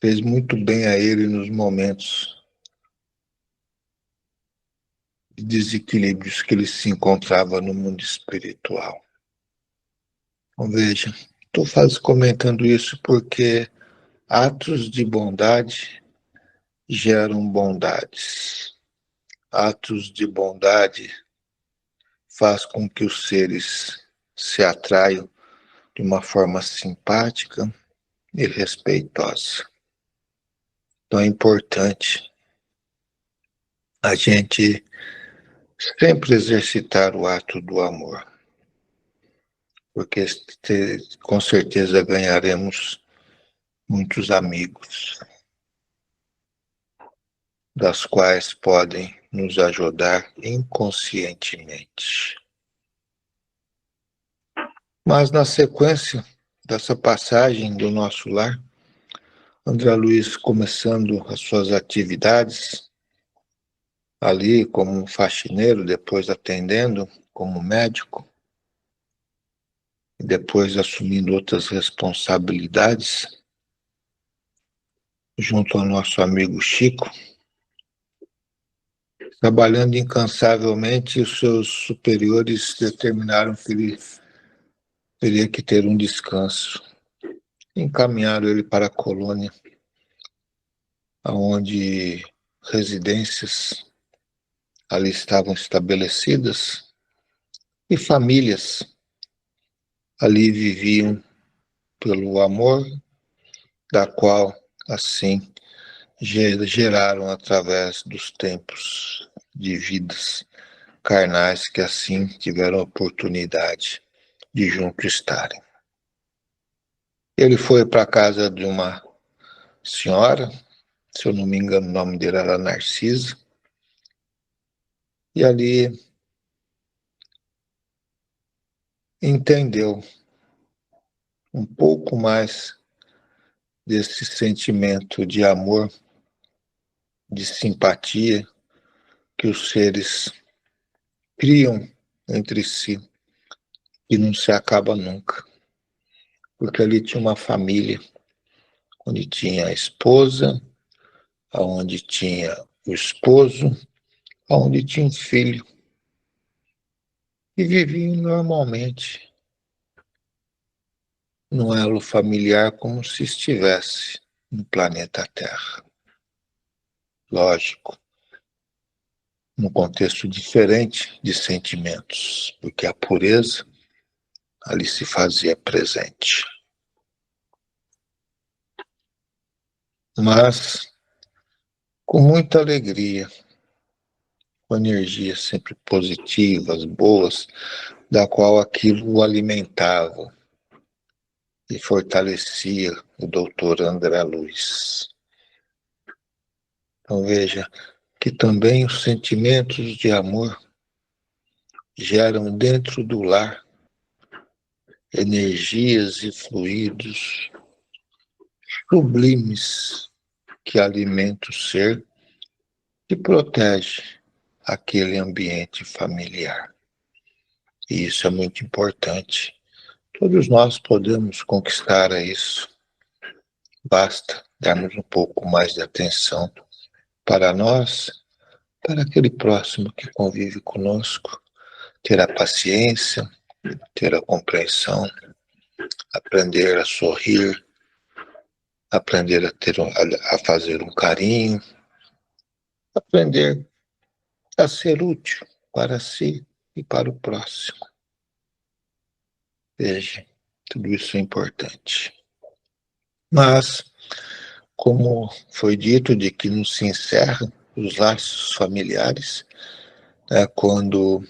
fez muito bem a ele nos momentos de desequilíbrios que ele se encontrava no mundo espiritual. Então, veja, estou comentando isso porque atos de bondade geram bondades. Atos de bondade faz com que os seres se atraiam de uma forma simpática e respeitosa. Então é importante a gente sempre exercitar o ato do amor, porque com certeza ganharemos muitos amigos, das quais podem nos ajudar inconscientemente. Mas na sequência dessa passagem do nosso lar, André Luiz começando as suas atividades, ali como faxineiro, depois atendendo como médico, e depois assumindo outras responsabilidades, junto ao nosso amigo Chico, trabalhando incansavelmente, os seus superiores determinaram que ele teria que ter um descanso. Encaminharam ele para a colônia, onde residências ali estavam estabelecidas e famílias ali viviam pelo amor, da qual assim geraram através dos tempos de vidas carnais que assim tiveram a oportunidade de juntos estarem. Ele foi para a casa de uma senhora, se eu não me engano o nome dele era Narcisa, e ali entendeu um pouco mais desse sentimento de amor, de simpatia que os seres criam entre si e não se acaba nunca. Porque ali tinha uma família, onde tinha a esposa, onde tinha o esposo, onde tinha um filho. E viviam normalmente num elo familiar como se estivesse no planeta Terra. Lógico, num contexto diferente de sentimentos, porque a pureza ali se fazia presente. Mas com muita alegria, com energias sempre positivas, boas, da qual aquilo o alimentava e fortalecia o doutor André Luiz. Então veja que também os sentimentos de amor geram dentro do lar energias e fluidos sublimes que alimentam o ser e protege aquele ambiente familiar. E isso é muito importante. Todos nós podemos conquistar isso. Basta darmos um pouco mais de atenção para nós, para aquele próximo que convive conosco, ter a paciência, ter a compreensão, aprender a sorrir, aprender a fazer um carinho, aprender a ser útil para si e para o próximo. Veja, tudo isso é importante. Mas, como foi dito, de que não se encerram os laços familiares, quando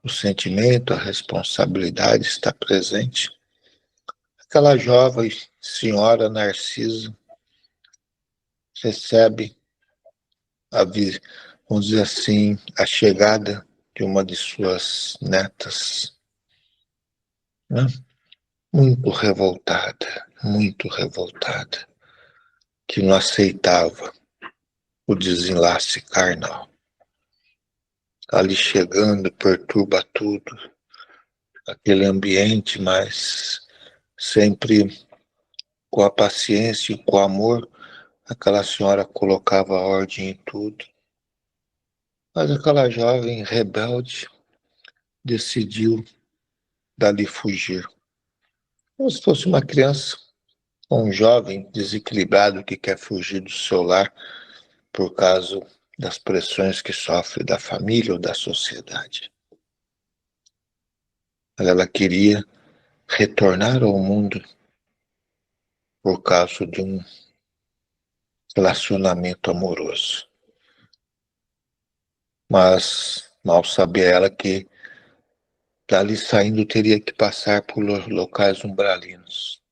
o sentimento, a responsabilidade está presente, aquela jovem senhora Narcisa recebe vamos dizer assim, a chegada de uma de suas netas. né? Muito revoltada, que não aceitava o desenlace carnal. Ali chegando, perturba tudo, aquele ambiente, mas sempre com a paciência e com o amor, aquela senhora colocava ordem em tudo. Mas aquela jovem rebelde decidiu dali fugir. Como se fosse uma criança, ou um jovem desequilibrado que quer fugir do seu lar por causa das pressões que sofre da família ou da sociedade. Ela queria retornar ao mundo por causa de um relacionamento amoroso. Mas mal sabia ela que dali saindo teria que passar por locais umbralinos.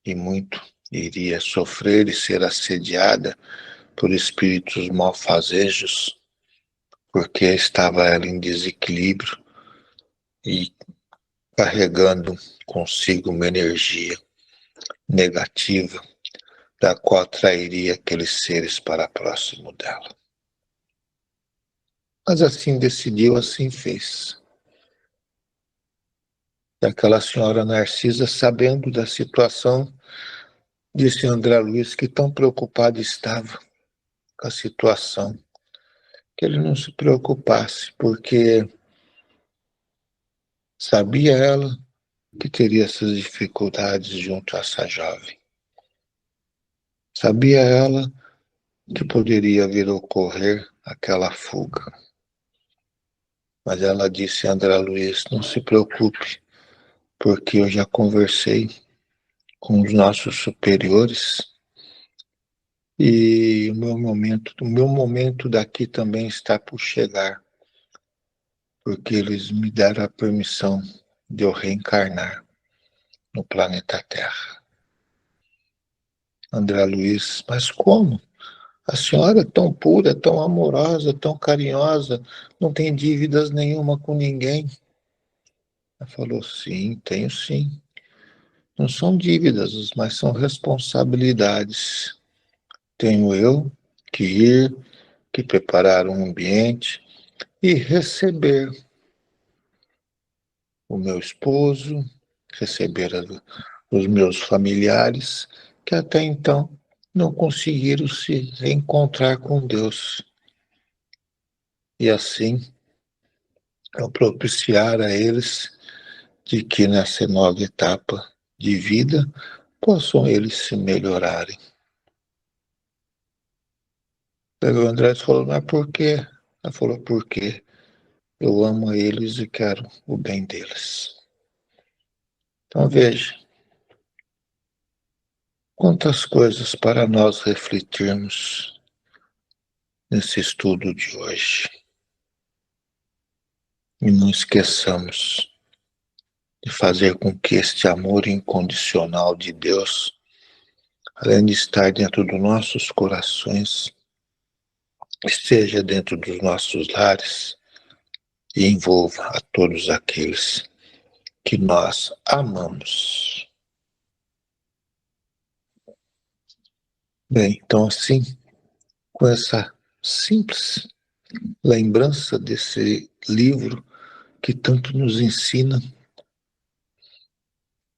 E muito iria sofrer e ser assediada por espíritos malfazejos, porque estava ela em desequilíbrio e carregando consigo uma energia negativa, da qual atrairia aqueles seres para próximo dela. Mas assim decidiu, assim fez. E aquela senhora Narcisa, sabendo da situação, disse a André Luiz que tão preocupado estava com a situação, que ele não se preocupasse, porque sabia ela que teria essas dificuldades junto a essa jovem. Sabia ela que poderia vir a ocorrer aquela fuga. Mas ela disse a André Luiz, não se preocupe, porque eu já conversei com os nossos superiores e o meu momento daqui também está por chegar, porque eles me deram a permissão de eu reencarnar no planeta Terra. André Luiz, mas como? A senhora é tão pura, tão amorosa, tão carinhosa, não tem dívidas nenhuma com ninguém. Ela falou, sim, tenho sim. Não são dívidas, mas são responsabilidades. Tenho eu que ir, que preparar um ambiente e receber o meu esposo, receber os meus familiares, que até então não conseguiram se reencontrar com Deus. E assim, eu propiciar a eles de que nessa nova etapa de vida possam eles se melhorarem. O André falou, mas por quê? Ela falou, porque eu amo eles e quero o bem deles. Então veja, quantas coisas para nós refletirmos nesse estudo de hoje. E não esqueçamos de fazer com que este amor incondicional de Deus, além de estar dentro dos nossos corações, esteja dentro dos nossos lares e envolva a todos aqueles que nós amamos. Bem, então assim, com essa simples lembrança desse livro que tanto nos ensina,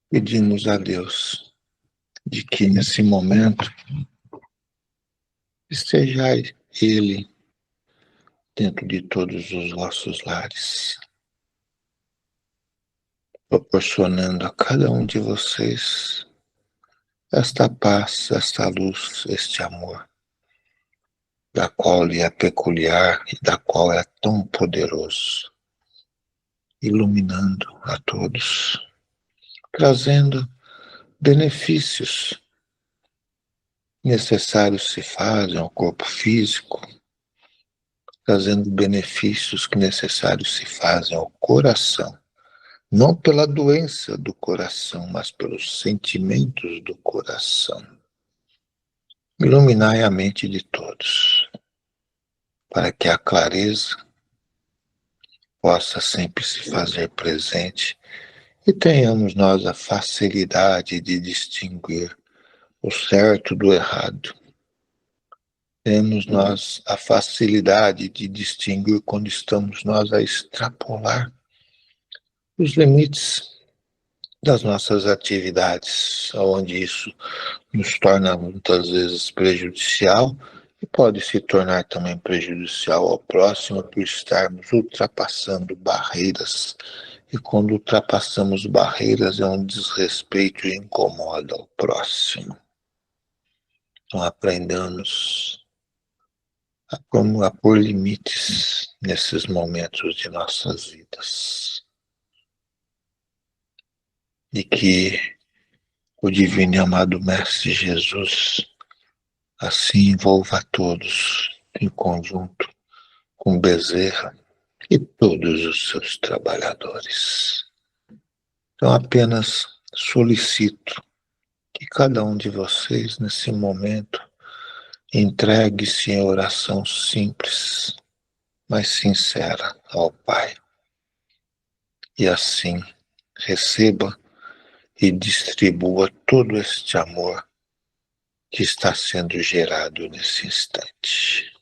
pedimos a Deus de que nesse momento esteja Ele dentro de todos os vossos lares, proporcionando a cada um de vocês esta paz, esta luz, este amor, da qual lhe é peculiar e da qual é tão poderoso, iluminando a todos, trazendo benefícios necessários se fazem ao corpo físico, trazendo benefícios que necessários se fazem ao coração, não pela doença do coração, mas pelos sentimentos do coração. Iluminai a mente de todos, para que a clareza possa sempre se fazer presente e tenhamos nós a facilidade de distinguir o certo do errado. Temos nós a facilidade de distinguir quando estamos nós a extrapolar os limites das nossas atividades, onde isso nos torna muitas vezes prejudicial e pode se tornar também prejudicial ao próximo por estarmos ultrapassando barreiras. E quando ultrapassamos barreiras é um desrespeito e incomoda ao próximo. Então aprendamos a pôr limites nesses momentos de nossas vidas. E que o divino e amado Mestre Jesus assim envolva a todos em conjunto com Bezerra e todos os seus trabalhadores. Então apenas solicito que cada um de vocês nesse momento entregue-se em oração simples, mas sincera ao Pai. E assim receba e distribua todo este amor que está sendo gerado nesse instante.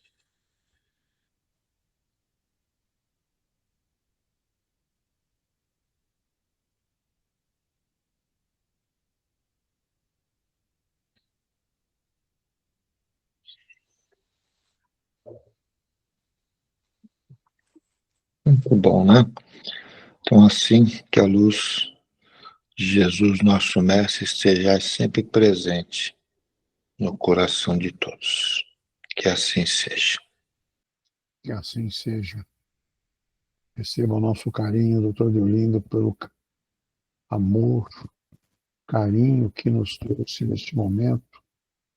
Muito bom, né? Então assim que a luz de Jesus, nosso Mestre, esteja sempre presente no coração de todos. Que assim seja. Que assim seja. Receba o nosso carinho, doutor Deolindo, pelo amor, carinho que nos trouxe neste momento,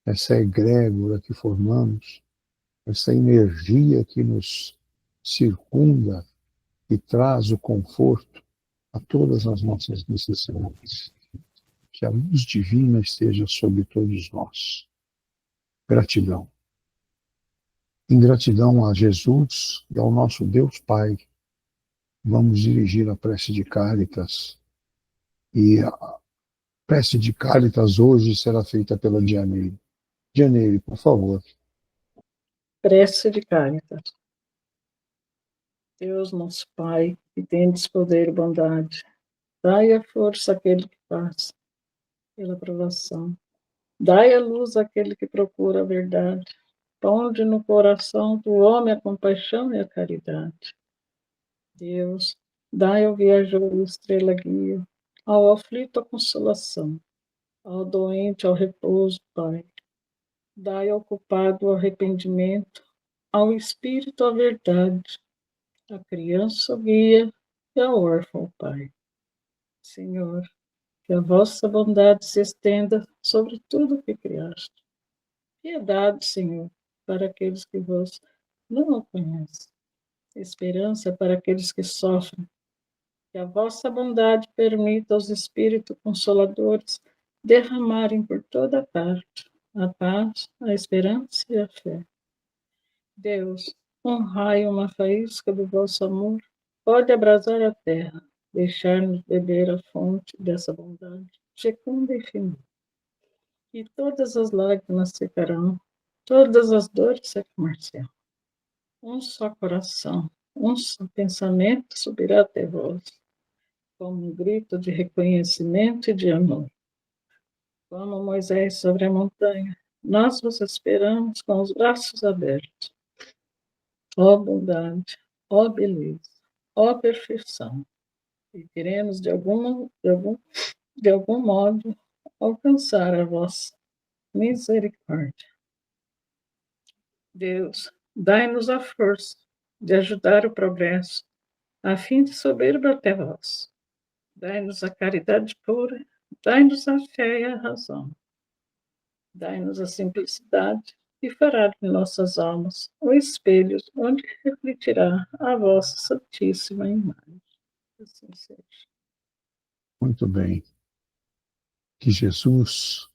essa egrégora que formamos, essa energia que nos circunda e traz o conforto a todas as nossas necessidades. Que a luz divina esteja sobre todos nós. Gratidão. Em gratidão a Jesus e ao nosso Deus Pai, vamos dirigir a prece de Cáritas. E a prece de Cáritas hoje será feita pela Dianeire. Dianeire, por favor. Prece de Cáritas. Deus, nosso Pai, que tendes poder e bondade, dai a força àquele que passa pela provação. Dai a luz àquele que procura a verdade. Ponde no coração do homem a compaixão e a caridade. Deus, dai ao viajor estrela guia, ao aflito a consolação, ao doente ao repouso, Pai. Dai ao culpado o arrependimento, ao espírito a verdade, à criança o guia e ao órfão o Pai. Senhor, que a vossa bondade se estenda sobre tudo o que criaste. Piedade, Senhor, para aqueles que vos não conhecem. Esperança para aqueles que sofrem. Que a vossa bondade permita aos Espíritos Consoladores derramarem por toda parte a paz, a esperança e a fé. Deus, um raio, uma faísca do vosso amor pode abrasar a terra, deixar-nos beber a fonte dessa bondade, fecunda e infinita. E todas as lágrimas secarão, todas as dores se acalmar-se-ão. Um só coração, um só pensamento subirá até vós, como um grito de reconhecimento e de amor. Como Moisés sobre a montanha, nós vos esperamos com os braços abertos. Ó bondade, ó beleza, ó perfeição, e queremos de algum modo alcançar a vossa misericórdia. Deus, dai-nos a força de ajudar o progresso, a fim de subir até vós. Dai-nos a caridade pura, dai-nos a fé e a razão. Dai-nos a simplicidade e fará de nossas almas o espelho onde refletirá a vossa santíssima imagem. Assim seja. Muito bem. Que Jesus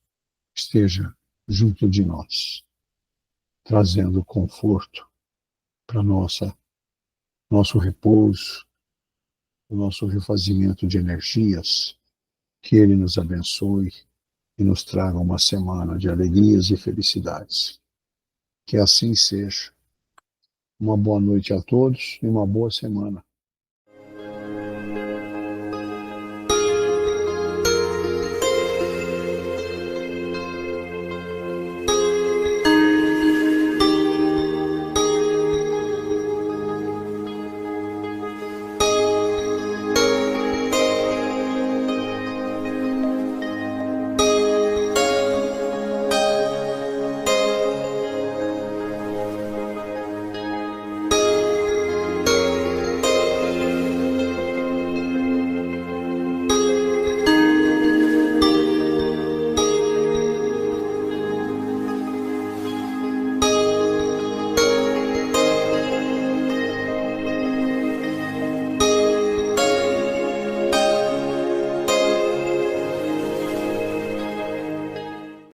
esteja junto de nós, trazendo conforto para nosso repouso, o nosso refazimento de energias, que Ele nos abençoe e nos traga uma semana de alegrias e felicidades. Que assim seja. Uma boa noite a todos e uma boa semana.